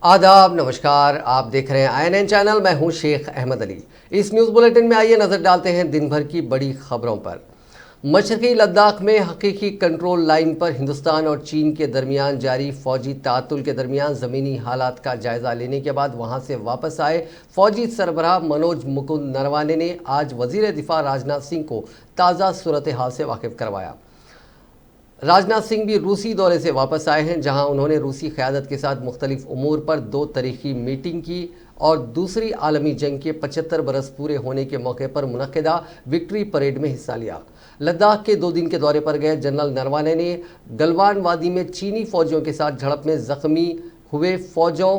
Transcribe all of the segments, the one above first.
आदाब, नमस्कार। आप देख रहे हैं INN चैनल। मैं हूं शेख अहमद अली। इस न्यूज़ बुलेटिन में आइए नज़र डालते हैं दिन भर की बड़ी खबरों पर। मशरक़ी लद्दाख में हकीकी कंट्रोल लाइन पर हिंदुस्तान और चीन के दरमियान जारी फौजी तातुल के दरमियान ज़मीनी हालात का जायज़ा लेने के बाद वहां से वापस आए फौजी सरबराह मनोज मुकुंद नरवाने ने आज वज़ीर दिफा राजनाथ सिंह को ताज़ा सूरत हाल से वाकिफ़ करवाया। राजनाथ सिंह भी रूसी दौरे से वापस आए हैं, जहां उन्होंने रूसी क़यादत के साथ मुख्तलिफ उमूर पर 2 तारीखी मीटिंग की और दूसरी आलमी जंग के 75 बरस पूरे होने के मौके पर मुनक़िदा विक्ट्री परेड में हिस्सा लिया। लद्दाख के 2 दिन के दौरे पर गए जनरल नरवाने ने गलवान वादी में चीनी फ़ौजियों के साथ झड़प में ज़ख्मी हुए फ़ौजों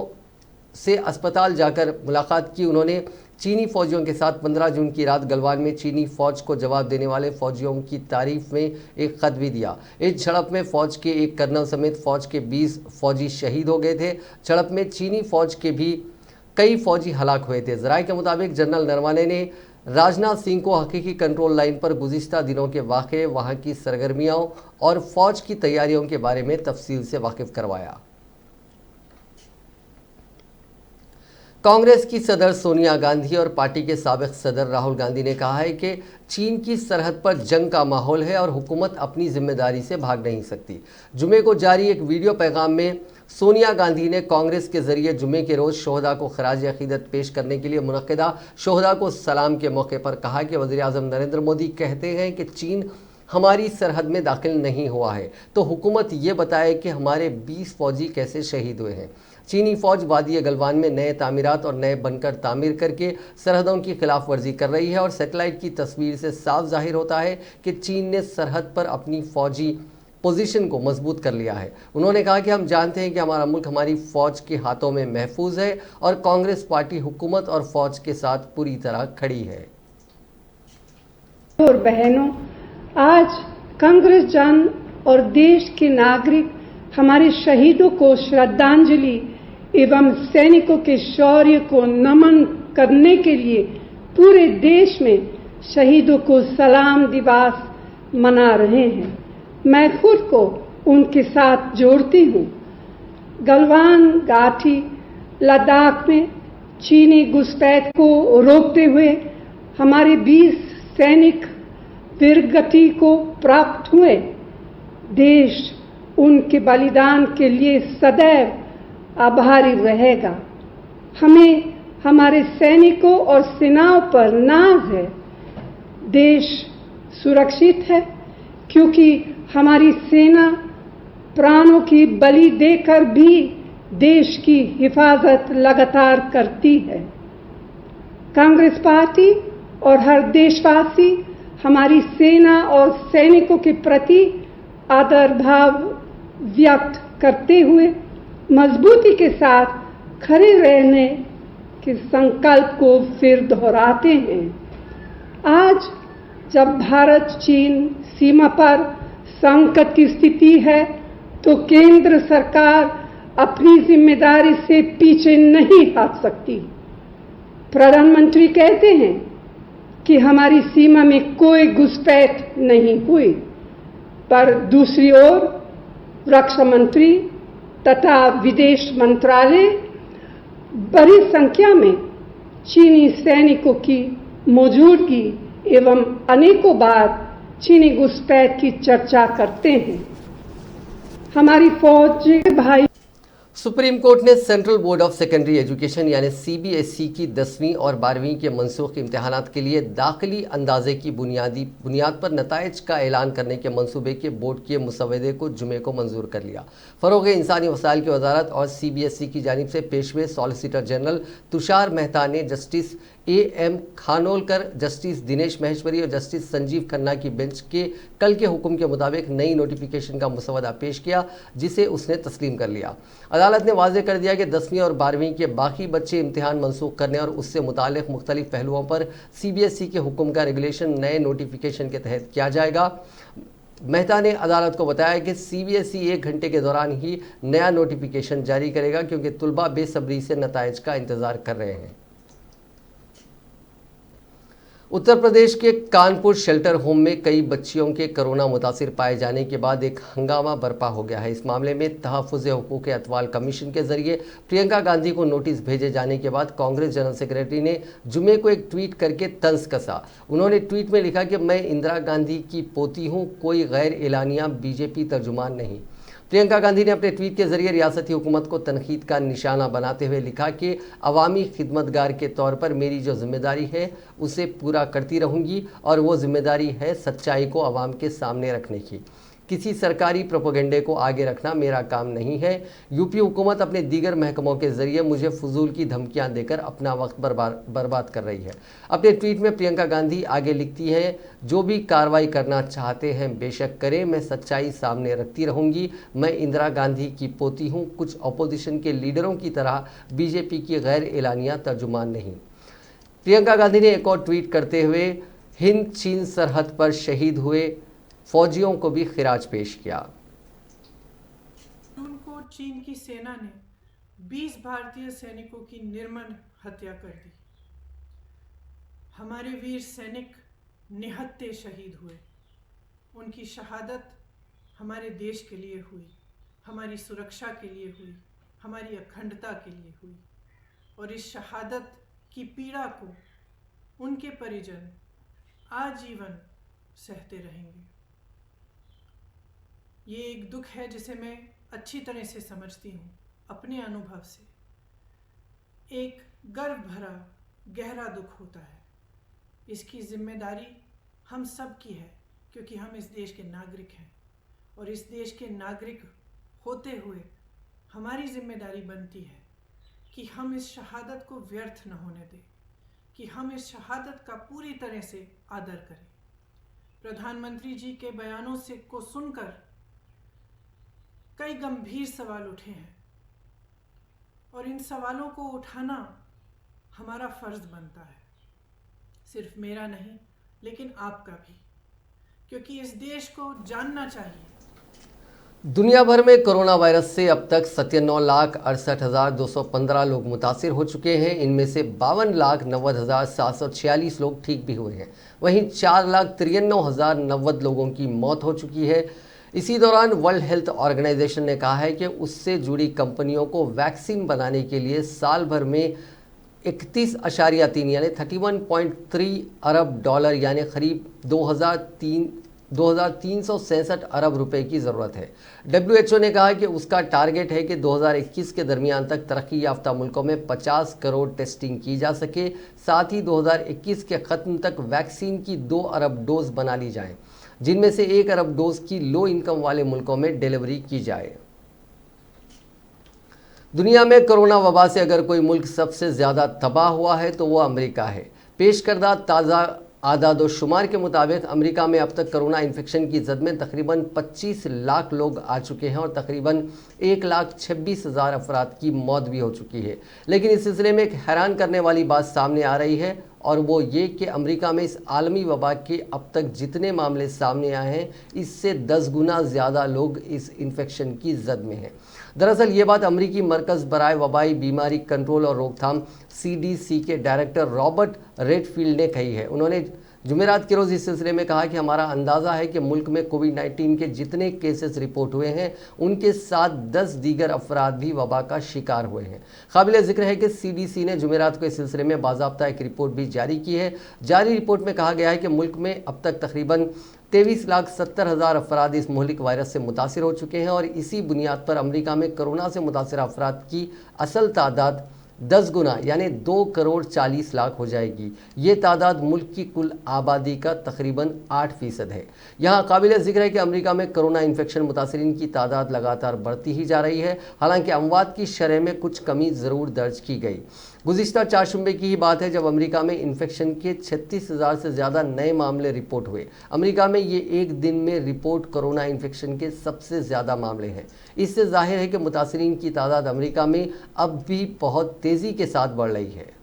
से अस्पताल जाकर मुलाकात की। उन्होंने चीनी फ़ौजियों के साथ 15 जून की रात गलवान में चीनी फ़ौज को जवाब देने वाले फ़ौजियों की तारीफ़ में एक ख़त भी दिया। इस झड़प में फ़ौज के एक कर्नल समेत फ़ौज के 20 फ़ौजी शहीद हो गए थे। झड़प में चीनी फ़ौज के भी कई फ़ौजी हलाक हुए थे। ज़राए के मुताबिक जनरल नरवाने ने राजनाथ सिंह को हकीकी कंट्रोल लाइन पर गुज़िश्ता दिनों के वाक़े, वहाँ की सरगर्मियों और फ़ौज की तैयारियों के बारे में तफसील से वाकिफ़ करवाया। कांग्रेस की सदर सोनिया गांधी और पार्टी के साबिक़ सदर राहुल गांधी ने कहा है कि चीन की सरहद पर जंग का माहौल है और हुकूमत अपनी जिम्मेदारी से भाग नहीं सकती। जुमे को जारी एक वीडियो पैगाम में सोनिया गांधी ने कांग्रेस के जरिए जुमे के रोज़ शोहदा को खराज अकीदत पेश करने के लिए मुनक़िदा शोहदा को सलाम के मौके पर कहा कि वज़ीर आज़म नरेंद्र मोदी कहते हैं कि चीन हमारी सरहद में दाखिल नहीं हुआ है, तो हुकूमत ये बताए कि हमारे 20 फ़ौजी कैसे शहीद हुए हैं। चीनी फ़ौज वादी गलवान में नए तामीरात और नए बनकर तामीर करके सरहदों की खिलाफ वर्जी कर रही है और सेटेलाइट की तस्वीर से साफ जाहिर होता है कि चीन ने सरहद पर अपनी फ़ौजी पोजीशन को मजबूत कर लिया है। उन्होंने कहा कि हम जानते हैं कि हमारा मुल्क हमारी फ़ौज के हाथों में महफूज है और कांग्रेस पार्टी हुकूमत और फ़ौज के साथ पूरी तरह खड़ी है। और बहनों, आज कांग्रेस जन और देश के नागरिक हमारे शहीदों को श्रद्धांजलि एवं सैनिकों के शौर्य को नमन करने के लिए पूरे देश में शहीदों को सलाम दिवस मना रहे हैं। मैं खुद को उनके साथ जोड़ती हूँ। गलवान घाटी लद्दाख में चीनी घुसपैठ को रोकते हुए हमारे 20 सैनिक वीरगति को प्राप्त हुए। देश उनके बलिदान के लिए सदैव आभारी रहेगा। हमें हमारे सैनिकों और सेनाओं पर नाज है। देश सुरक्षित है क्योंकि हमारी सेना प्राणों की बलि देकर भी देश की हिफाजत लगातार करती है। कांग्रेस पार्टी और हर देशवासी हमारी सेना और सैनिकों के प्रति आदर भाव व्यक्त करते हुए मजबूती के साथ खड़े रहने के संकल्प को फिर दोहराते हैं। आज जब भारत चीन सीमा पर संकट की स्थिति है, तो केंद्र सरकार अपनी जिम्मेदारी से पीछे नहीं हट सकती। प्रधानमंत्री कहते हैं कि हमारी सीमा में कोई घुसपैठ नहीं हुई, पर दूसरी ओर रक्षा मंत्री तथा विदेश मंत्रालय बड़ी संख्या में चीनी सैनिकों की मौजूदगी एवं अनेकों बार चीनी घुसपैठ की चर्चा करते हैं। हमारी फौज भाई। सुप्रीम कोर्ट ने central board of secondary education यानी CBSE की 10वीं और 12वीं के मनसूख इम्तहानात के लिए दाखिली अंदाजे की बुनियाद पर नताइज का ऐलान करने के मंसूबे के बोर्ड के मुसवदे को जुमे को मंजूर कर लिया। फ़रोग़ इंसानी वसाइल की वजारत और CBSE की जानिब से पेश हुए सॉलिसिटर जनरल तुषार मेहता ने justice AM Khanolkar, justice Dinesh Maheshwari और जस्टिस संजीव खन्ना की बेंच के कल के हुक्म के मुताबिक नई नोटिफिकेशन का मुसवदा पेश किया, जिसे उसने तस्लीम कर लिया। अदालत ने वाज़ेह कर दिया कि 10वीं और 12वीं के बाकी बच्चे इम्तिहान मनसूख करने और उससे मुतालिक मुख्तलिफ पहलुओं पर CBSE के हुक्म का रेगुलेशन नए नोटिफिकेशन के तहत किया जाएगा। मेहता ने अदालत को बताया कि CBSE 1 घंटे के दौरान ही नया नोटिफिकेशन जारी करेगा, क्योंकि तुलबा बेसब्री से नताइज का इंतज़ार कर रहे हैं। उत्तर प्रदेश के कानपुर शेल्टर होम में कई बच्चियों के कोरोना मुतासिर पाए जाने के बाद एक हंगामा बर्पा हो गया है। इस मामले में तहफ़्फ़ुज़ हुकूक़ अतवाल कमीशन के जरिए प्रियंका गांधी को नोटिस भेजे जाने के बाद कांग्रेस जनरल सेक्रेटरी ने जुमे को एक ट्वीट करके तंज कसा। उन्होंने ट्वीट में लिखा कि मैं इंदिरा गांधी की पोती हूँ, कोई गैर एलानिया बीजेपी तर्जुमान नहीं। प्रियंका गांधी ने अपने ट्वीट के जरिए रियासती हुकूमत को तनकीद का निशाना बनाते हुए लिखा कि अवामी खिदमतगार के तौर पर मेरी जो जिम्मेदारी है उसे पूरा करती रहूंगी और वो जिम्मेदारी है सच्चाई को अवाम के सामने रखने की। किसी सरकारी प्रोपेगेंडे को आगे रखना मेरा काम नहीं है। यूपी हुकूमत अपने दीगर महकमों के जरिए मुझे फजूल की धमकियां देकर अपना वक्त बर्बाद कर रही है। अपने ट्वीट में प्रियंका गांधी आगे लिखती हैं, जो भी कार्रवाई करना चाहते हैं बेशक करें, मैं सच्चाई सामने रखती रहूंगी। मैं इंदिरा गांधी की पोती हूं, कुछ अपोजिशन के लीडरों की तरह बीजेपी की गैर एलानिया तर्जुमान नहीं। प्रियंका गांधी ने एक और ट्वीट करते हुए हिंद चीन सरहद पर शहीद हुए फौजियों को भी खिराज पेश किया। जून को चीन की सेना ने 20 भारतीय सैनिकों की निर्मम हत्या कर दी। हमारे वीर सैनिक निहत्थे शहीद हुए। उनकी शहादत हमारे देश के लिए हुई, हमारी सुरक्षा के लिए हुई, हमारी अखंडता के लिए हुई। और इस शहादत की पीड़ा को उनके परिजन आजीवन सहते रहेंगे। ये एक दुख है जिसे मैं अच्छी तरह से समझती हूँ अपने अनुभव से। एक गर्व भरा गहरा दुख होता है। इसकी जिम्मेदारी हम सब की है क्योंकि हम इस देश के नागरिक हैं और इस देश के नागरिक होते हुए हमारी जिम्मेदारी बनती है कि हम इस शहादत को व्यर्थ न होने दें, कि हम इस शहादत का पूरी तरह से आदर करें। प्रधानमंत्री जी के बयानों से को सुनकर कई गंभीर सवाल उठे हैं और इन सवालों को उठाना हमारा फर्ज बनता है, सिर्फ मेरा नहीं लेकिन आपका भी, क्योंकि इस देश को जानना चाहिए। दुनिया भर में कोरोना वायरस से अब तक 97,68,215 लोग मुतासिर हो चुके हैं। इनमें से 52,90,746 लोग ठीक भी हुए हैं। वहीं 4,93,090 लोगों की मौत हो चुकी है। इसी दौरान वर्ल्ड हेल्थ ऑर्गेनाइजेशन ने कहा है कि उससे जुड़ी कंपनियों को वैक्सीन बनाने के लिए साल भर में 31.3 यानी 31.3 अरब डॉलर यानी करीब 2,366 अरब रुपए की ज़रूरत है। WHO ने कहा कि उसका टारगेट है कि 2021 के दरमियान तक तरक्की याफ्ता मुल्कों में 50 करोड़ टेस्टिंग की जा सके। साथ ही 2021 के ख़त्म तक वैक्सीन की 2 अरब डोज बना ली जाएं, जिनमें से 1 अरब डोज की लो इनकम वाले मुल्कों में डिलीवरी की जाए। दुनिया में कोरोना वबा से अगर कोई मुल्क सबसे ज़्यादा तबाह हुआ है तो वो अमेरिका है। पेश करदा ताज़ा आदाद-ओ-शुमार के मुताबिक अमेरिका में अब तक कोरोना इन्फेक्शन की जद में तकरीबन 25 लाख लोग आ चुके हैं और तकरीबन 1,26,000 अफराद की मौत भी हो चुकी है। लेकिन इस सिलसिले में एक हैरान करने वाली बात सामने आ रही है और वो ये कि अमेरिका में इस आलमी वबा के अब तक जितने मामले सामने आए हैं इससे 10 गुना ज़्यादा लोग इस इन्फेक्शन की जद में हैं। दरअसल ये बात अमरीकी मरकज़ बराए वबाई बीमारी कंट्रोल और रोकथाम CDC के डायरेक्टर रॉबर्ट रेडफील्ड ने कही है। उन्होंने जुमेरात के रोज़ इस सिलसिले में कहा कि हमारा अंदाज़ा है कि मुल्क में कोविड-19 के जितने केसेस रिपोर्ट हुए हैं उनके साथ 10 दीगर अफराद भी वबा का शिकार हुए हैं। काबिल ज़िक्र है कि CDC ने जुमेरात को इस सिलसिले में बाज़ाब्ता एक रिपोर्ट भी जारी की है। जारी रिपोर्ट में कहा गया है कि मुल्क में अब तक तकरीबन 23,70,000 अफराद इस मोहलिक वायरस से मुतासिर हो चुके हैं और इसी बुनियाद पर अमेरिका में कोरोना से मुतासिर अफराद की असल तादाद 10 गुना यानी 2,40,00,000 हो जाएगी। ये तादाद मुल्क की कुल आबादी का तकरीबन 8% है। यहाँ काबिल ज़िक्र है कि अमेरिका में कोरोना इन्फेक्शन मुतासिरीन की तादाद लगातार बढ़ती ही जा रही है। हालांकि अमवात की शरह में कुछ कमी ज़रूर दर्ज की गई। गुज़िश्ता चारशंबे की ही बात है जब अमेरिका में इन्फेक्शन के 36,000 से ज़्यादा नए मामले रिपोर्ट हुए। अमेरिका में ये एक दिन में रिपोर्ट कोरोना इन्फेक्शन के सबसे ज़्यादा मामले हैं। इससे जाहिर है कि मुतासिरीन की तादाद अमेरिका में अब भी बहुत तेज़ी के साथ बढ़ रही है।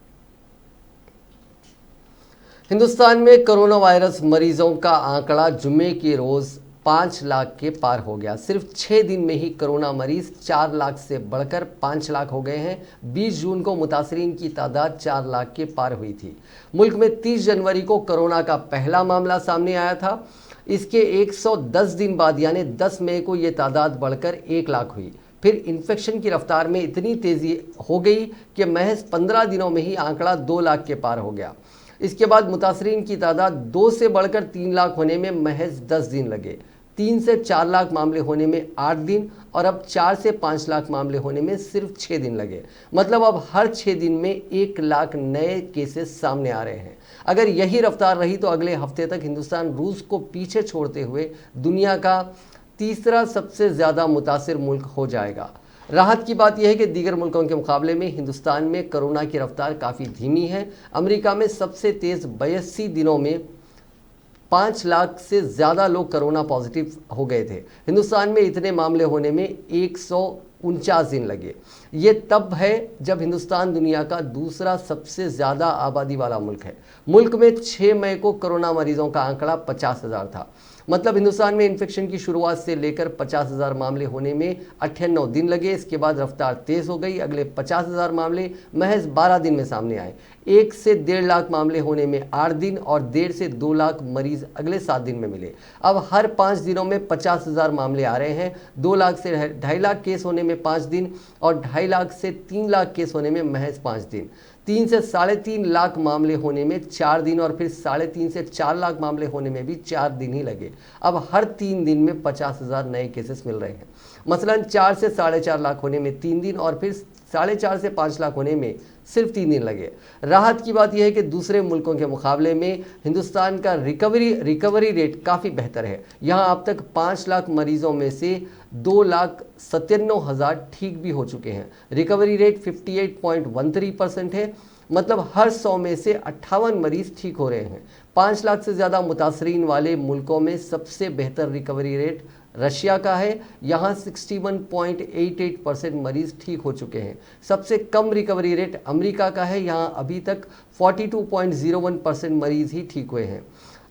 हिंदुस्तान में कोरोना वायरस मरीजों का आंकड़ा जुमे के रोज़ 5 लाख के पार हो गया। सिर्फ 6 दिन में ही कोरोना मरीज 4 लाख से बढ़कर 5 लाख हो गए हैं। 20 जून को मुतासरीन की तादाद 4 लाख के पार हुई थी। मुल्क में 30 जनवरी को कोरोना का पहला मामला सामने आया था। इसके 110 दिन बाद यानी 10 मई को ये तादाद बढ़कर 1 लाख हुई। फिर इन्फेक्शन की रफ्तार में इतनी तेज़ी हो गई कि महज 15 दिनों में ही आंकड़ा 2 लाख के पार हो गया। इसके बाद मुतासरीन की तादाद 2 से बढ़कर 3 लाख होने में महज 10 दिन लगे। 3 से 4 लाख मामले होने में 8 दिन और अब 4 से 5 लाख मामले होने में सिर्फ 6 दिन लगे। मतलब अब हर 6 दिन में 1 लाख नए केसेस सामने आ रहे हैं। अगर यही रफ्तार रही तो अगले हफ्ते तक हिंदुस्तान रूस को पीछे छोड़ते हुए दुनिया का तीसरा सबसे ज़्यादा मुतासिर मुल्क हो जाएगा। राहत की बात यह है कि दीगर मुल्कों के मुकाबले में हिंदुस्तान में कोरोना की रफ्तार काफ़ी धीमी है। अमेरिका में सबसे तेज़ 82 दिनों में 5 लाख से ज़्यादा लोग कोरोना पॉजिटिव हो गए थे। हिंदुस्तान में इतने मामले होने में 149 दिन लगे। ये तब है जब हिंदुस्तान दुनिया का दूसरा सबसे ज़्यादा आबादी वाला मुल्क है। मुल्क में 6 मई को कोरोना मरीजों का आंकड़ा 50,000 था। मतलब हिंदुस्तान में इन्फेक्शन की शुरुआत से लेकर 50,000 मामले होने में 98 दिन लगे। इसके बाद रफ्तार तेज़ हो गई। अगले 50,000 मामले महज 12 दिन में सामने आए। 1 से 1.5 लाख मामले होने में 8 दिन और 1.5 से 2 लाख मरीज अगले 7 दिन में मिले। अब हर 5 दिनों में 50,000 मामले आ रहे हैं। 2 लाख से 2.5 लाख केस होने में 5 दिन और 2.5 लाख से 3 लाख केस होने में महज 5 दिन। 3 से 3.5 लाख मामले होने में 4 दिन और फिर 3.5 से 4 लाख मामले होने में भी 4 दिन ही लगे। अब हर 3 दिन में 50,000 नए केसेस मिल रहे हैं। मसलन 4 से 4.5 लाख होने में 3 दिन और फिर 4.5 से 5 लाख होने में सिर्फ 3 दिन लगे। राहत की बात यह है कि दूसरे मुल्कों के मुकाबले में हिंदुस्तान का रिकवरी रेट काफ़ी बेहतर है। यहाँ अब तक 5 लाख मरीजों में से 2,97,000 ठीक भी हो चुके हैं। रिकवरी रेट 58.13% है। मतलब हर 100 में से 58 मरीज ठीक हो रहे हैं। 5 लाख से ज़्यादा मुतासरीन वाले मुल्कों में सबसे बेहतर रिकवरी रेट रशिया का है। यहाँ 61.88% मरीज ठीक हो चुके हैं। सबसे कम रिकवरी रेट अमेरिका का है। यहाँ अभी तक 42.01% मरीज ही ठीक हुए हैं।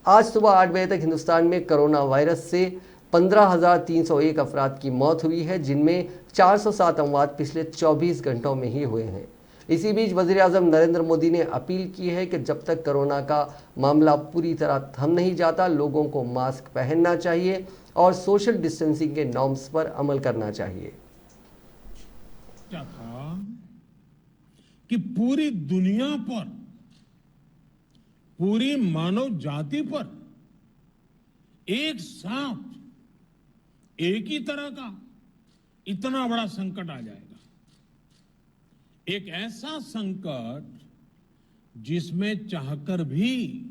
आज सुबह 8 बजे तक हिंदुस्तान में कोरोना वायरस से 15,301 अफराद की मौत हुई है, जिनमें 407 अमवात पिछले 24 घंटों में ही हुए हैं। इसी बीच वज़ीर-ए-आज़म नरेंद्र मोदी ने अपील की है कि जब तक कोरोना का मामला पूरी तरह थम नहीं जाता, लोगों को मास्क पहनना चाहिए और सोशल डिस्टेंसिंग के नॉर्म्स पर अमल करना चाहिए। क्या था कि पूरी दुनिया पर, पूरी मानव जाति पर एक साथ एक ही तरह का इतना बड़ा संकट आ जाएगा। एक ऐसा संकट जिसमें चाहकर भी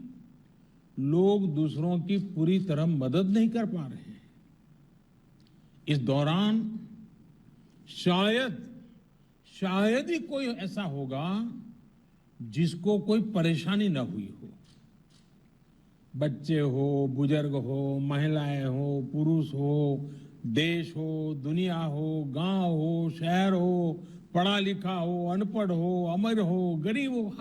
लोग दूसरों की पूरी तरह मदद नहीं कर पा रहे हैं। इस दौरान शायद ही कोई ऐसा होगा जिसको कोई परेशानी न हुई हो। बच्चे हो, बुजुर्ग हो, महिलाएं हो, पुरुष हो, देश हो, दुनिया हो, गांव हो, शहर हो, पढ़ा लिखा हो, अनपढ़ हो, अमीर हो, गरीब हो,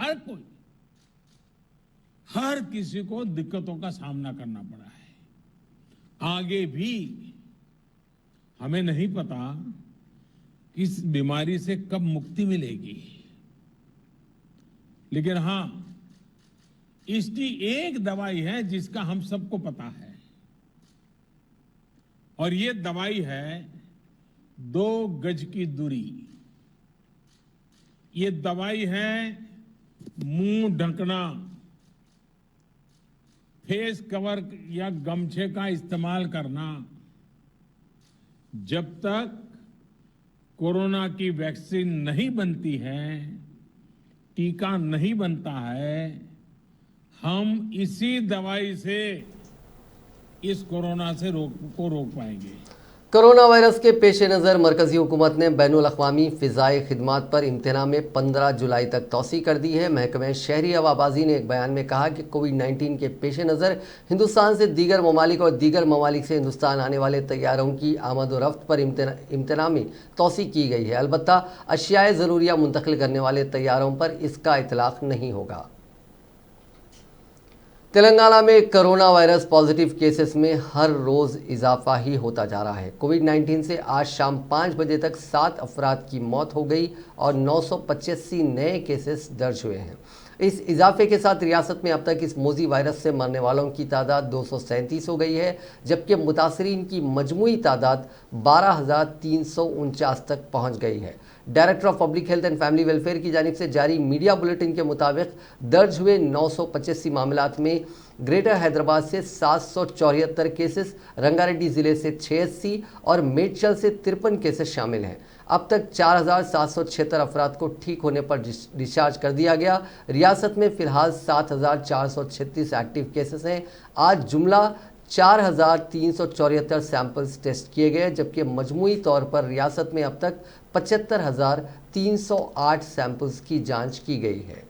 हर किसी को दिक्कतों का सामना करना पड़ा है। आगे भी हमें नहीं पता किस बीमारी से कब मुक्ति मिलेगी, लेकिन हां, इसकी एक दवाई है जिसका हम सबको पता है, और ये दवाई है 2 गज की दूरी। ये दवाई है मुंह ढकना, फेस कवर या गमछे का इस्तेमाल करना। जब तक कोरोना की वैक्सीन नहीं बनती है, टीका नहीं बनता है, हम इसी दवाई से इस कोरोना से रोक पाएंगे। कोरोना वायरस के पेश नज़र मरकज़ी हुकूमत ने बैनुल अक़वामी फ़िज़ाई खिदमात पर इम्तना में 15 जुलाई तक तौसी कर दी है। महकमे शहरी हवाबाजी ने एक बयान में कहा कि कोविड-19 के पेश नज़र हिंदुस्तान से दीगर ममालिक और दीगर ममालिक से हिंदुस्तान आने वाले तैयारों की आमद व रफ्त पर इम्तना में तौसी की गई है। अलबत्ता अशियाए ज़रूरिया मुंतकिल करने वाले तैयारों पर इसका इतलाक़ नहीं होगा। तेलंगाना में कोरोना वायरस पॉजिटिव केसेस में हर रोज इजाफा ही होता जा रहा है। कोविड-19 से आज शाम 5 बजे तक 7 अफराद की मौत हो गई और 985 नए केसेस दर्ज हुए हैं। इस इजाफे के साथ रियासत में अब तक इस मोजी वायरस से मरने वालों की तादाद 237 हो गई है, जबकि मुतासरीन की मजमूई तादाद 12,349 तक पहुंच गई है। Director of public health and family welfare की जानिब से जारी मीडिया बुलेटिन के मुताबिक दर्ज हुए 985 मामलात में ग्रेटर हैदराबाद से 774 केसेस, रंगारेड्डी जिले से 86 और मेडचल से 53 केसेस शामिल हैं। अब तक 4,776 अफराद को ठीक होने पर डिस्चार्ज कर दिया गया। रियासत में फिलहाल 7,436 एक्टिव केसेस हैं। आज जुमला 4,374 सैंपल्स टेस्ट किए गए, जबकि मजमूई तौर पर रियासत में अब तक 75,308 सैंपल्स की जांच की गई है।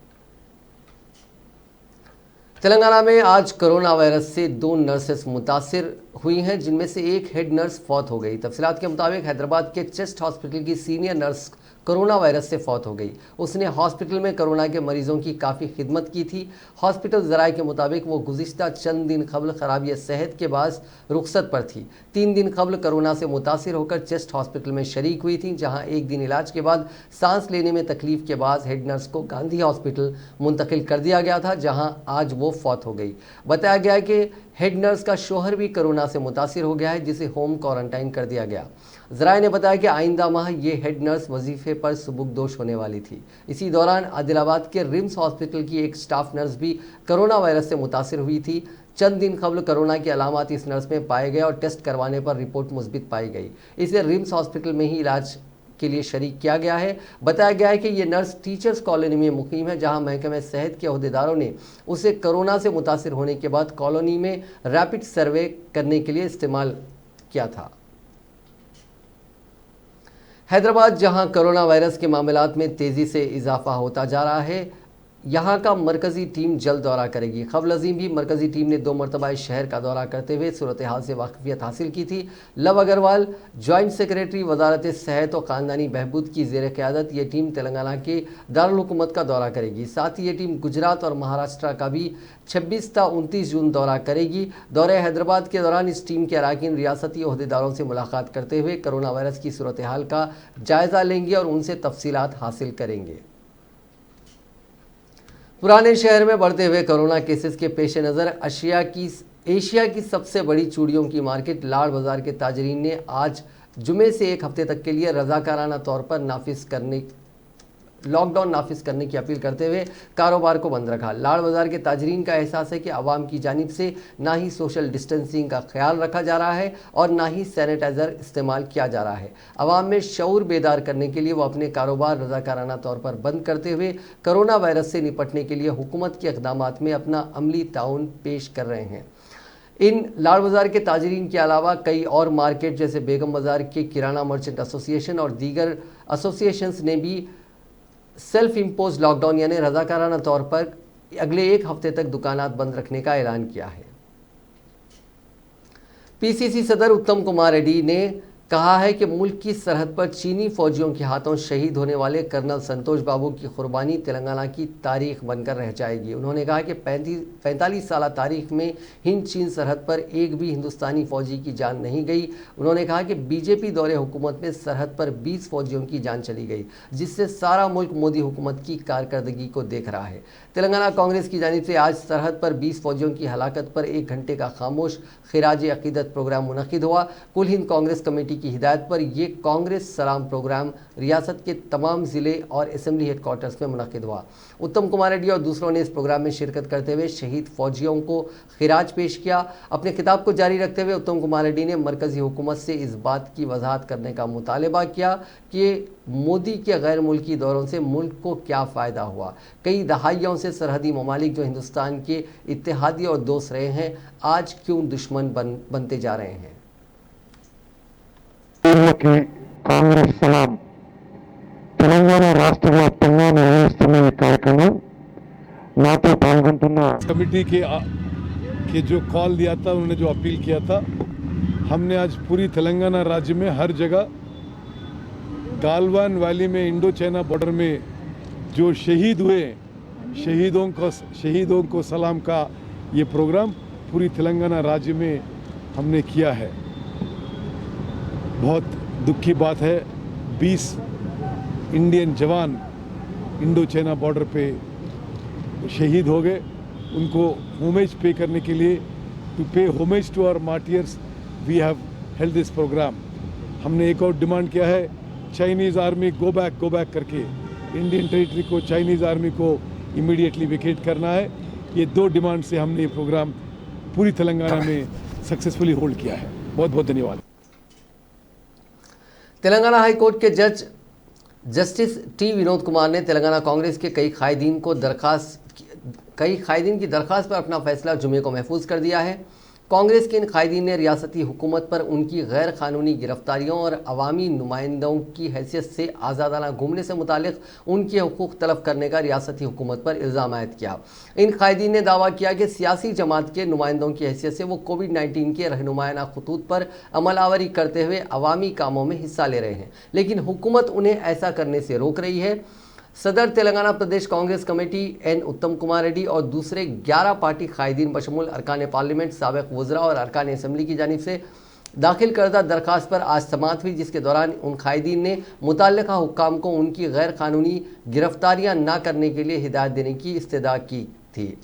तेलंगाना में आज कोरोना वायरस से 2 नर्सेस मुतासिर हुई हैं, जिनमें से एक हेड नर्स फौत हो गई। तफसीलात के मुताबिक हैदराबाद के चेस्ट हॉस्पिटल की सीनियर नर्स कोरोना वायरस से फौत हो गई। उसने हॉस्पिटल में कोरोना के मरीजों की काफ़ी खिदमत की थी। हॉस्पिटल ज़राए के मुताबिक वो गुज़िश्ता चंद दिन कबल खराबी सेहत के बाद रुखसत पर थी। 3 दिन कबल कोरोना से मुतासिर होकर चेस्ट हॉस्पिटल में शरीक हुई थी, जहां एक दिन इलाज के बाद सांस लेने में तकलीफ के बाद हेड नर्स को गांधी हॉस्पिटल मुंतकिल कर दिया गया था, जहां आज वो फौत हो गई। बताया गया कि हेड नर्स का शोहर भी कोरोना से मुतासिर हो गया है, जिसे होम क्वारंटाइन कर दिया गया। ज़राए ने बताया कि आइंदा माह ये हेड नर्स वजीफे पर सुबुकदोश होने वाली थी। इसी दौरान आदिलाबाद के रिम्स हॉस्पिटल की एक स्टाफ नर्स भी कोरोना वायरस से मुतासिर हुई थी। चंद दिन कबल कोरोना की अलामात इस नर्स में पाए गए और टेस्ट करवाने पर रिपोर्ट मुस्बित पाई गई। इसे रिम्स हॉस्पिटल में ही इलाज के लिए शरीक किया गया है। बताया गया है कि ये नर्स टीचर्स कॉलोनी में मुकीम है, जहां महकमे सेहत के अहदेदारों ने उसे कोरोना से मुतासिर होने के बाद कॉलोनी में रैपिड सर्वे करने के लिए इस्तेमाल किया था। हैदराबाद, जहां कोरोना वायरस के मामलात में तेज़ी से इजाफा होता जा रहा है, यहाँ का मरकज़ी टीम जल्द दौरा करेगी। खबल अजीम भी मरकज़ी टीम ने 2 मरतबा इस शहर का दौरा करते हुए सूरत हाल से वाकफियत हासिल की थी। लव अग्रवाल, जॉइंट सेक्रेटरी वजारत सेहत और ख़ानदानी बहबूद की ज़ेर क़यादत ये टीम तेलंगाना के दारुल हुकूमत का दौरा करेगी। साथ ही ये टीम गुजरात और महाराष्ट्र का भी 26 ta 29 जून दौरा करेगी। दौरे हैदराबाद के दौरान इस टीम के अराकीन रियासती अहदेदारों से मुलाकात करते हुए कोरोना वायरस की सूरत हाल का जायज़ा लेंगे और उनसे तफसीलात हासिल करेंगे। पुराने शहर में बढ़ते हुए कोरोना केसेस के पेश नज़र एशिया की सबसे बड़ी चूड़ियों की मार्केट लाड़ बाज़ार के ताजरीन ने आज जुमे से 1 हफ्ते तक के लिए रज़ाकाराना तौर पर लॉकडाउन नाफिज करने की अपील करते हुए कारोबार को बंद रखा। लाड़ बाज़ार के ताजरीन का एहसास है कि आवाम की जानिब से ना ही सोशल डिस्टेंसिंग का ख्याल रखा जा रहा है और ना ही सैनिटाइज़र इस्तेमाल किया जा रहा है। आवाम में शऊर बेदार करने के लिए वो अपने कारोबार रज़ाकाराना तौर पर बंद करते हुए कोरोना वायरस से निपटने के लिए हुकूमत के इक़दामात में अपना अमली ताउन पेश कर रहे हैं। इन लाड़ बाज़ार के ताजरीन के अलावा कई और मार्केट जैसे बेगम बाज़ार के किराना मर्चेंट एसोसिएशन और दीगर एसोसिएशंस ने भी सेल्फ इम्पोज लॉकडाउन यानी रज़ाकाराना तौर पर अगले 1 हफ्ते तक दुकानात बंद रखने का ऐलान किया है। पीसीसी सदर उत्तम कुमार रेड्डी ने कहा है कि मुल्क की सरहद पर चीनी फौजियों के हाथों शहीद होने वाले कर्नल संतोष बाबू की कुर्बानी तेलंगाना की तारीख बनकर रह जाएगी। उन्होंने कहा कि 45 साल तारीख में हिंद चीन सरहद पर एक भी हिंदुस्तानी फौजी की जान नहीं गई। उन्होंने कहा कि बीजेपी दौरे हुकूमत में सरहद पर 20 फौजियों की जान चली गई, जिससे सारा मुल्क मोदी हुकूमत की कारकर्दगी को देख रहा है। तेलंगाना कांग्रेस की जानिब से आज सरहद पर 20 फौजियों की हलाकत पर 1 घंटे का खामोश खिराज अकीदत प्रोग्राम मुनक़िद हुआ। कुल हिंद कांग्रेस कमेटी की हिदायत पर यह कांग्रेस सलाम प्रोग्राम रियासत के तमाम ज़िले और असेंबली हेडक्वार्टर्स में मुनक़िद हुआ। उत्तम कुमार रेड्डी और दूसरों ने इस प्रोग्राम में शिरकत करते हुए शहीद फौजियों को खिराज पेश किया। अपने खिताब को जारी रखते हुए उत्तम कुमार रेड्डी ने मरकज़ी हुकूमत से इस बात की वजाहत करने का मुतालबा किया कि मोदी के गैर मुल्की दौरों से मुल्क को क्या फ़ायदा हुआ। कई दहाइयों से सरहदी ममालिक जो हिंदुस्तान के इत्तेहादी और दोस्त रहे हैं, आज क्यों दुश्मन बनते जा रहे हैं। कांग्रेस सलाम तेलंगाना राष्ट्र व्याप्తంగా నిర్వహిస్తున్న ఈ కార్యక్రమం नातो పాల్గొంటున్న कमेटी के जो कॉल दिया था, उन्होंने जो अपील किया था, हमने आज पूरी तेलंगाना राज्य में हर जगह गालवान वैली में इंडो चाइना बॉर्डर में जो शहीद हुए शहीदों को सलाम का ये प्रोग्राम पूरी तेलंगाना राज्य में हमने किया है। बहुत दुख की बात है, 20 इंडियन जवान इंडो चाइना बॉर्डर पे शहीद हो गए। उनको होमेज पे करने के लिए, to pay homage to our martyrs, we have held this programme. हमने एक और डिमांड किया है, चाइनीज़ आर्मी गो बैक करके इंडियन टेरिटरी को, चाइनीज़ आर्मी को इमीडिएटली वेकेट करना है। ये 2 डिमांड से हमने ये प्रोग्राम पूरी तेलंगाना में सक्सेसफुली होल्ड किया है। बहुत बहुत धन्यवाद। तेलंगाना हाई कोर्ट के जज जस्टिस टी विनोद कुमार ने तेलंगाना कांग्रेस के कई कायदीन की दरखास्त पर अपना फैसला जुमे को महफूज कर दिया है। कांग्रेस के इन कायदीन ने रियासती हुकूमत पर उनकी गैर कानूनी गिरफ्तारियों और अवामी नुमाइंदों की हैसियत से आज़ादाना घूमने से मुतालिक उनके हुकूक तलब करने का रियासती हुकूमत पर इल्ज़ाम आयद किया। इन कायदीन ने दावा किया कि सियासी जमात के नुमाइंदों की हैसियत से वो कोविड-19 के रहनुमायाना खतूत पर अमलावरी करते हुए अवामी कामों में हिस्सा ले रहे हैं, लेकिन हुकूमत उन्हें ऐसा करने से रोक रही है। सदर तेलंगाना प्रदेश कांग्रेस कमेटी एन उत्तम कुमार रेड्डी और दूसरे 11 पार्टी कायदीन बशमूल अरकान पार्लियामेंट, साबिक वज़रा और अरकान असम्बली की जानिब से दाखिल करदा दरखास्त पर आज समाअत हुई, जिसके दौरान उन कायदीन ने मुतल्लिका हुक्काम को उनकी गैर कानूनी गिरफ्तारियां न करने के लिए हिदायत देने की इस्तदा की थी।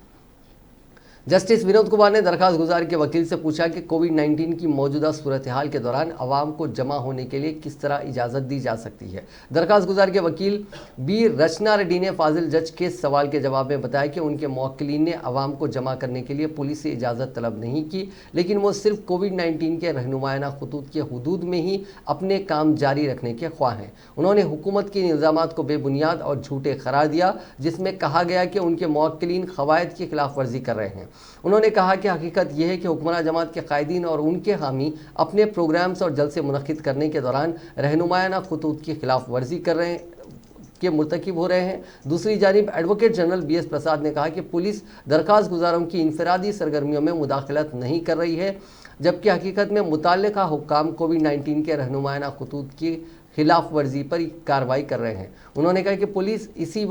जस्टिस विनोद कुमार ने दरखास्त गुजार के वकील से पूछा कि कोविड-19 की मौजूदा सूरत हाल के दौरान आवाम को जमा होने के लिए किस तरह इजाज़त दी जा सकती है। दरखास्त गुजार के वकील बी रचना रेड्डी ने फाजिल जज के सवाल के जवाब में बताया कि उनके मुवक्किलीन ने आवाम को जमा करने के लिए पुलिस से इजाज़त तलब नहीं की, लेकिन वो सिर्फ कोविड-19 के रहनुमायाना खतूत के हुदूद में ही अपने काम जारी रखने के ख्वाह हैं। उन्होंने हुकूमत के इन इल्ज़ामात को बेबुनियाद और झूठे करार दिया, जिसमें कहा गया कि उनके मुवक्किलीन क़वायद की खिलाफ वर्जी कर रहे हैं। उन्होंने कहा कि हकीकत यह है कि हुक्मरान जमात के कायदीन और उनके हामी अपने प्रोग्राम्स और जलसे मुनक्किद करने के दौरान रहनुमायाना खतूत की खिलाफ वर्जी कर रहे हैं के मुर्तकिब हो रहे हैं। दूसरी जानिब एडवोकेट जनरल BS प्रसाद ने कहा कि पुलिस दरखास्त गुजारों की इंफरादी सरगर्मियों में मुदाखलत नहीं कर रही है, जबकि हकीकत में मुतल्लिका हुक्काम कोविड-19 के रहनुमायाना खतूत की खिलाफ वर्जी पर कार्रवाई कर रहे हैं। उन्होंने कहा कि पुलिस उसी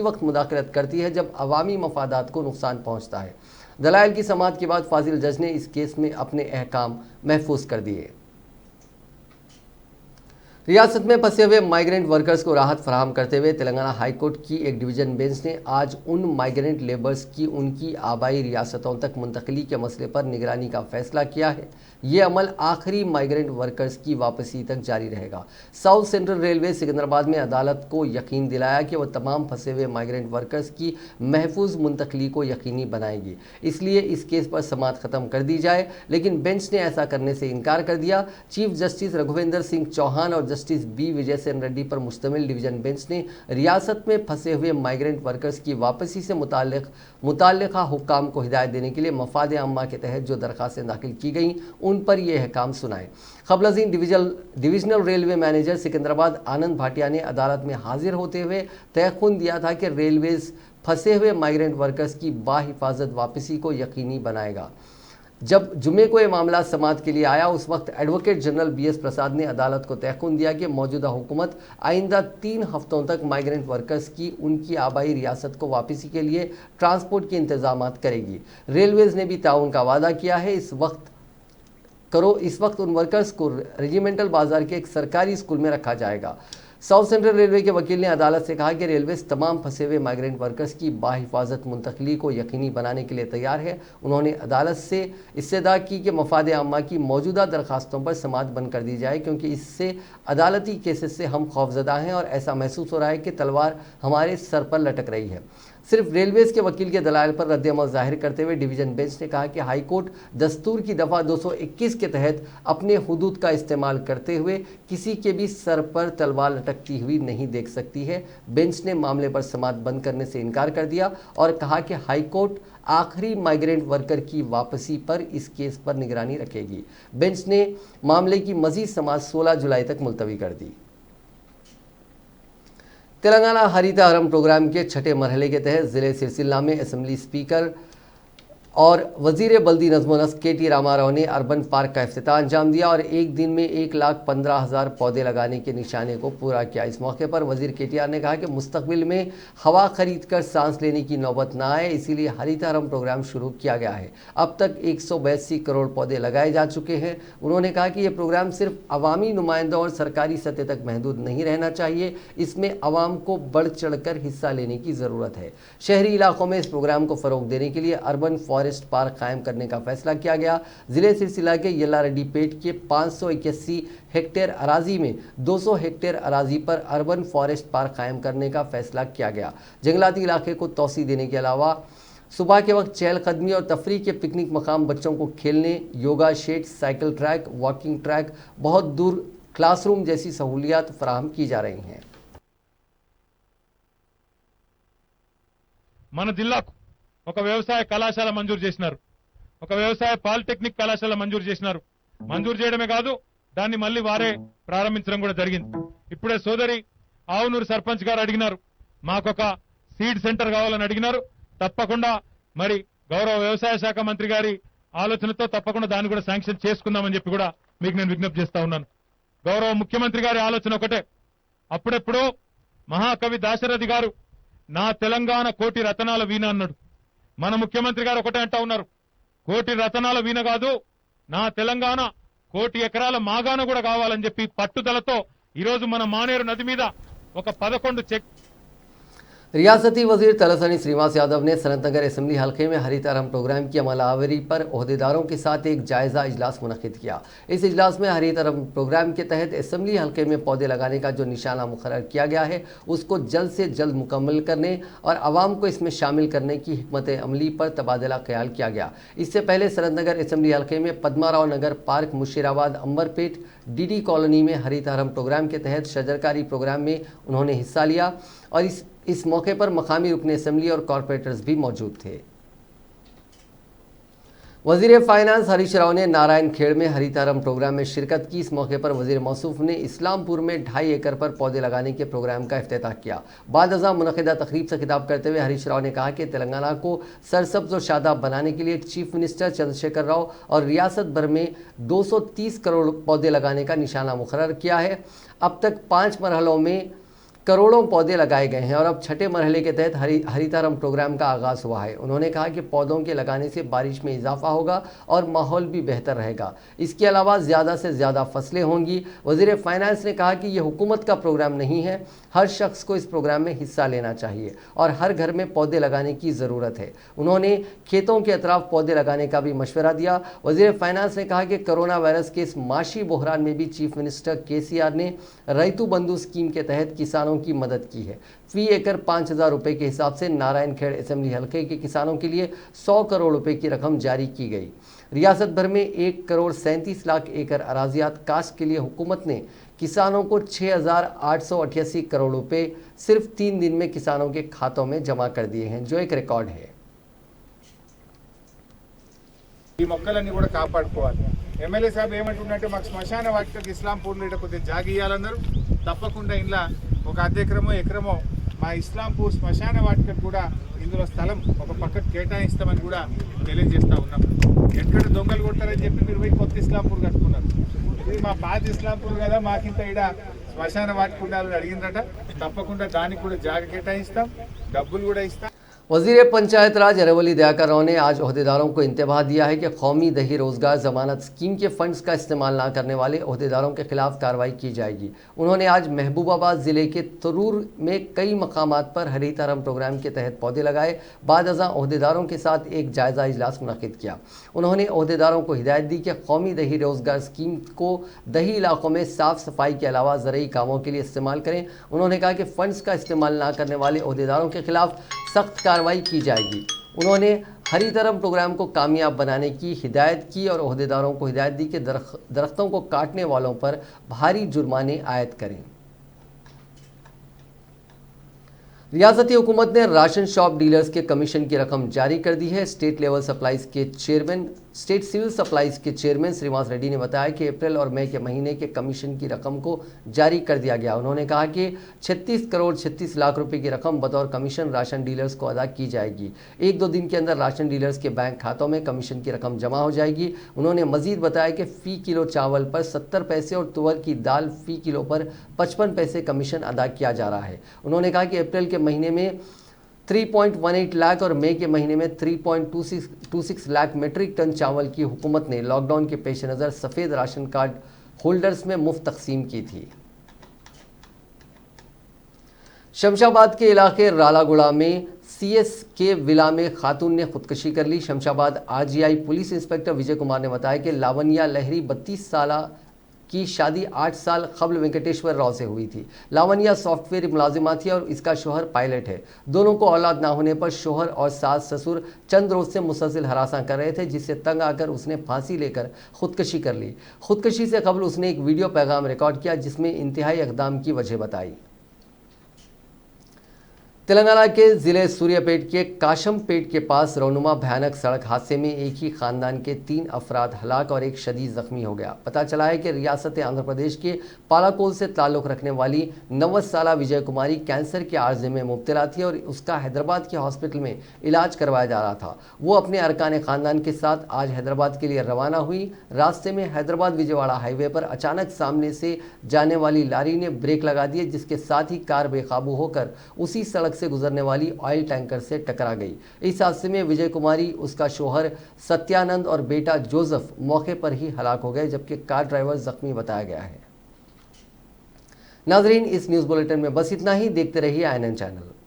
वक्त मुदाखलत करती है जब अवामी मफादात को नुकसान पहुंचता है। दलाइल की समाअत के बाद फाजिल जज ने इस केस में अपने अहकाम महफूज कर दिए। रियासत में फंसे हुए माइग्रेंट वर्कर्स को राहत फराहम करते हुए तेलंगाना हाई कोर्ट की एक डिवीज़न बेंच ने आज उन माइग्रेंट लेबर्स की उनकी आबाई रियासतों तक मुंतकली के मसले पर निगरानी का फैसला किया है। ये अमल आखिरी माइग्रेंट वर्कर्स की वापसी तक जारी रहेगा। साउथ सेंट्रल रेलवे सिकंदराबाद में अदालत को यकीन दिलाया कि वह तमाम फंसे हुए माइग्रेंट वर्कर्स की महफूज मुंतकली को यकीनी बनाएगी, इसलिए इस केस पर समाअत ख़त्म कर दी जाए, लेकिन बेंच ने ऐसा करने से इनकार कर दिया। चीफ जस्टिस रघुवेंद्र सिंह चौहान और जस्टिस बी विजय सेन रेड्डी पर मुश्तमिल डिवीज़न बेंच ने रियासत में फंसे हुए माइग्रेंट वर्कर्स की वापसी से मुतल्लिका हुक्काम को हिदायत देने के लिए मफाद आम्मा के तहत जो दरखास्तें दाखिल की गईं उन पर यह अहकाम सुनाए। खबलजीन डिविजनल रेलवे मैनेजर सिकंदराबाद आनंद भाटिया ने अदालत में हाजिर होते हुए तयख्खुन दिया था कि रेलवेज फंसे हुए माइग्रेंट वर्कर्स की बाहिफाजत वापसी को यकीनी बनाएगा। जब जुमे को यह मामला समाअत के लिए आया, उस वक्त एडवोकेट जनरल BS प्रसाद ने अदालत को तयख्खुन दिया कि मौजूदा हुकूमत आइंदा 3 हफ्तों तक माइग्रेंट वर्कर्स की उनकी आबाई रियासत को वापसी के लिए ट्रांसपोर्ट के इंतजाम करेगी। रेलवेज़ ने भी ताउन का वादा किया है। इस वक्त उन वर्कर्स को रेजिमेंटल बाजार के एक सरकारी स्कूल में रखा जाएगा। साउथ सेंट्रल रेलवे के वकील ने अदालत से कहा कि रेलवेज तमाम फंसे हुए माइग्रेंट वर्कर्स की बाहिफाजत मुंतकली को यकीनी बनाने के लिए तैयार है। उन्होंने अदालत से इस्तदा की कि मफाद आम्मा की मौजूदा दरखास्तों पर समाअत बंद कर दी जाए, क्योंकि इससे अदालती केसेस से हम खौफजदा हैं और ऐसा महसूस हो रहा है कि तलवार हमारे सर पर लटक रही है। सिर्फ रेलवेज़ के वकील के दलाइल पर रद्द-ए-अमल जाहिर करते हुए डिवीज़न बेंच ने कहा कि हाई कोर्ट दस्तूर की दफ़ा 221 के तहत अपने हुदूद का इस्तेमाल करते हुए किसी के भी सर पर तलवार लटकती हुई नहीं देख सकती है। बेंच ने मामले पर समाअत बंद करने से इनकार कर दिया और कहा कि हाई कोर्ट आखिरी माइग्रेंट वर्कर की वापसी पर इस केस पर निगरानी रखेगी। बेंच ने मामले की मज़ीद समाअत 16 जुलाई तक मुलतवी कर दी। तेलंगाना हरित हरम प्रोग्राम के छठे मरहले के तहत ज़िले सिरसिल्ला में असम्बली स्पीकर और वजीर बल्दी नज़्म-ओ-नस्क के.टी. रामाराव ने अर्बन पार्क का इफ्तिताह अंजाम दिया और एक दिन में 1,15,000 पौधे लगाने के निशाने को पूरा किया। इस मौके पर वजीर के.टी.आर. ने कहा कि मुस्तकबिल में हवा खरीद कर सांस लेने की नौबत ना आए, इसीलिए हरितहरम प्रोग्राम शुरू किया गया है। अब तक 182 करोड़ पौधे लगाए जा चुके हैं। उन्होंने कहा कि यह प्रोग्राम सिर्फ अवामी नुमाइंदों और सरकारी सतह तक महदूद नहीं रहना चाहिए, इसमें अवाम को बढ़ चढ़ कर हिस्सा लेने की ज़रूरत है। शहरी इलाकों में इस प्रोग्राम को फ़रोग देने के लिए अर्बन फॉरेस्ट पार्क कायम करने का फैसला किया गया। जिले सिरसिला के यल्लारेड्डी पेट के 581 हेक्टेयर अराजी में 200 हेक्टेयर अराजी पर अर्बन फॉरेस्ट पार्क कायम करने का फैसला किया गया। जंगलाती इलाके को तौसी देने के अलावा सुबह के वक्त चहलकदमी और तफरीह के पिकनिक मकाम, बच्चों को खेलने, yoga shed, cycle track, walking track, बहुत दूर क्लासरूम जैसी सहूलियात फराहम की जा रही हैं। మన జిల్లాకు ఒక వ్యవసాయ కళాశాల మంజూరు చేసినారు, ఒక వ్యవసాయ పాలిటెక్నిక్ కళాశాల మంజూరు చేసినారు. మంజూరు చేయడమే కాదు, దాన్ని మళ్ళీ వారే ప్రారంభించడం కూడా జరిగింది. ఇప్పుడే సోదరి ఆవునూరు సర్పంచ్ గారు అడిగినారు, మాకొక సీడ్ సెంటర్ కావాలని అడిగినారు. తప్పకుండా మరి గౌరవ వ్యవసాయ శాఖ మంత్రి గారి ఆలోచనతో తప్పకుండా దాన్ని కూడా శాంక్షన్ చేసుకుందామని చెప్పి కూడా మీకు నేను విజ్ఞప్తి చేస్తా ఉన్నాను. గౌరవ ముఖ్యమంత్రి గారి ఆలోచన ఒకటే, అప్పుడెప్పుడో మహాకవి దాశరథి గారు నా తెలంగాణ కోటి రతనాల వీణ అన్నాడు. మన ముఖ్యమంత్రి గారు ఒకటే అంటా ఉన్నారు, కోటి రతనాల వీణ కాదు, నా తెలంగాణ కోటి ఎకరాల మాగాన కూడా కావాలని చెప్పి పట్టుదలతో ఈరోజు మన మానేరు నది మీద ఒక 11 చెక్ रियासती वजीर तलसानी श्रीनिवास यादव ने सनतनगर असेंबली हल्के में हरितहरम प्रोग्राम की अमलावरी पर ओहदेदारों के साथ एक जायजा इजलास मुनक्किद किया। इस इजलास में हरितहरम प्रोग्राम के तहत असेंबली हल्के में पौधे लगाने का जो निशाना मुकर्रर किया गया है उसको जल्द से जल्द मुकम्मल करने और आवाम को इसमें शामिल करने की हिकमत अमली पर तबादला ख्याल किया गया। इससे पहले सनतनगर असेंबली हल्के में Padmarao Nagar park, Musheerabad, Amberpet, DD colony में हरितहरम प्रोग्राम के तहत शजरकारी प्रोग्राम में उन्होंने हिस्सा लिया और इस मौके पर मकामी रुकन असेंबली और कॉरपोरेटर्स भी मौजूद थे। वजीर फाइनेंस हरीश राव ने नारायण खेड़ में हरितहरम प्रोग्राम में शिरकत की। इस मौके पर वजीर मौसूफ ने इस्लामपुर में 2.5 एकड़ पर पौधे लगाने के प्रोग्राम का इफ्तिताह किया। बाद अज़ां मुनक़िदा तकरीब से खिताब करते हुए हरीश राव ने कहा कि तेलंगाना को सरसब्ज और शादाब बनाने के लिए चीफ मिनिस्टर चंद्रशेखर राव और रियासत भर में 230 करोड़ पौधे लगाने का निशाना मुकर्रर किया है। अब तक 5 मरहलों में करोड़ों पौधे लगाए गए हैं और अब 6ठे मरहले के तहत हरितहरम प्रोग्राम का आगाज़ हुआ है। उन्होंने कहा कि पौधों के लगाने से बारिश में इजाफा होगा और माहौल भी बेहतर रहेगा। इसके अलावा ज़्यादा से ज़्यादा फसलें होंगी। वज़ीर फाइनेंस ने कहा कि यह हुकूमत का प्रोग्राम नहीं है, हर शख्स को इस प्रोग्राम में हिस्सा लेना चाहिए और हर घर में पौधे लगाने की ज़रूरत है। उन्होंने खेतों के अतराफ पौधे लगाने का भी मशवरा दिया। वज़ीर फाइनेंस ने कहा कि कोरोना वायरस के इस माशी बहरान में भी चीफ मिनिस्टर KCR ने रैतु बंधु स्कीम के तहत किसानों की मदद की है। फी एकड़ 5,000 रुपये के हिसाब से नारायण खेड़ असेंबली हल्के के किसानों के लिए 100 करोड़ रुपए की रकम जारी की गई। रियासत भर में 1 करोड़ 37 लाख एकड़ अराजियात काश्त के लिए हुकूमत ने किसानों को 6,888 करोड़ रुपए सिर्फ 3 दिन में किसानों के खातों में जमा कर दिए हैं, जो एक रिकॉर्ड है। ఈ మొక్కలన్నీ కూడా కాపాడుకోవాలి। ఎమ్మెల్యే సాబ్ ఏమంటున్నారంటే మాకు శ్మశాన వాటికకి ఇస్లాంపూర్లో ఇక్కడ కొద్దిగా జాగ ఇవ్వాలన్నారు, తప్పకుండా ఇంట్లో ఒక అర్ధెకరమో ఎకరమో మా ఇస్లాంపూర్ శ్మశాన వాటికకు కూడా ఇందులో స్థలం ఒక పక్కకు కేటాయిస్తామని కూడా తెలియజేస్తా ఉన్నాం। ఎక్కడ దొంగలు కొట్టారని చెప్పి మీరు పోయి కొత్త ఇస్లాంపూర్ కట్టుకున్నారు, ఇది మా పాత ఇస్లాంపూర్ కదా, మాకింత ఇక్కడ శ్మశాన వాటిక ఉండాలని అడిగిందట, తప్పకుండా దానికి కూడా జాగ కేటాయిస్తాం, డబ్బులు కూడా ఇస్తాం। वज़ीर पंचायत राज अरवली दयाकर राव ने आज ओहदेदारों को इंतबाह दिया है कि कौमी दही रोज़गार ज़मानत स्कीम के फंड्स का इस्तेमाल न करने वाले ओहदेदारों के खिलाफ कार्रवाई की जाएगी। उन्होंने आज महबूबाबाद ज़िले के तरूर में कई मकामात पर हरितहरम प्रोग्राम के तहत पौधे लगाए। बाद अज़ां ओहदेदारों के साथ एक जायज़ा इजलास मुनक़िद किया। उन्होंने ओहदेदारों को हिदायत दी कि कौमी दही रोज़गार स्कीम को दही इलाकों में साफ़ सफाई के अलावा ज़रूरी कामों के लिए इस्तेमाल करें। उन्होंने कहा कि फ़ंड्स का इस्तेमाल न करने वाले ओहदेदारों के खिलाफ सख्त कार्रवाई की जाएगी। उन्होंने हरितहरम प्रोग्राम को कामयाब बनाने की हिदायत की और ओहदेदारों को हिदायत दी कि दरख्तों को काटने वालों पर भारी जुर्माने आयद करें। रियासती हुकूमत ने राशन शॉप डीलर्स के कमीशन की रकम जारी कर दी है। स्टेट लेवल सप्लाईज के चेयरमैन स्टेट सिविल सप्लाईज के चेयरमैन श्रीनिवास रेड्डी ने बताया कि अप्रैल और मई के महीने के कमीशन की रकम को जारी कर दिया गया। उन्होंने कहा कि 36 करोड़ 36 लाख रुपए की रकम बतौर कमीशन राशन डीलर्स को अदा की जाएगी। 1-2 दिन के अंदर राशन डीलर्स के बैंक खातों में कमीशन की रकम जमा हो जाएगी। उन्होंने मजीद बताया कि फी किलो चावल पर 70 पैसे और तुअर की दाल फी किलो पर 55 पैसे कमीशन अदा किया जा रहा है। उन्होंने कहा कि अप्रैल के महीने में 3.18 लाख और मई के महीने में 3.26 लाख मीट्रिक टन चावल की हुकूमत ने लॉकडाउन के पेश नज़र सफ़ेद राशन कार्ड होल्डर्स में मुफ्त तकसीम की थी। शमशाबाद के इलाके रालागुड़ा में CS के विला में खातून ने खुदकशी कर ली। Shamshabad RGI police inspector Vijay Kumar ने बताया कि लावनिया लहरी 32 साल की शादी 8 साल कबल वेंकटेश्वर राव से हुई थी। लावनिया सॉफ्टवेयर मुलाजिमा थी और इसका शोहर पायलट है। दोनों को औलाद ना होने पर शोहर और सास ससुर चंद रोज से मुसलसिल हरासा कर रहे थे, जिससे तंग आकर उसने फांसी लेकर खुदकशी कर ली। खुदकशी से कबल उसने एक वीडियो पैगाम रिकॉर्ड किया जिसमें इंतहाई इक़दाम की वजह बताई। तेलंगाना के जिले सूर्यापेट के काशमपेट के पास रौनुमा भयानक सड़क हादसे में एक ही खानदान के 3 अफराद हलाक और एक शदीद जख्मी हो गया। पता चला है कि रियासत आंध्र प्रदेश के पालाकोल से ताल्लुक़ रखने वाली 90 साला विजय कुमारी कैंसर के आर्जे में मुब्तला थी और उसका हैदराबाद के हॉस्पिटल में इलाज करवाया जा रहा था। वो अपने अरकान खानदान के साथ आज हैदराबाद के लिए रवाना हुई। रास्ते में हैदराबाद विजयवाड़ा हाईवे पर अचानक सामने से जाने वाली लारी ने ब्रेक लगा दिए, जिसके साथ ही कार बेकाबू होकर उसी सड़क से गुजरने वाली ऑयल टैंकर से टकरा गई। इस हादसे में विजय कुमारी, उसका शोहर सत्यानंद और बेटा जोसेफ मौके पर ही हलाक हो गए, जबकि कार ड्राइवर जख्मी बताया गया है। नाजरीन, इस न्यूज़ बुलेटिन में बस इतना ही। देखते रहिए INN चैनल।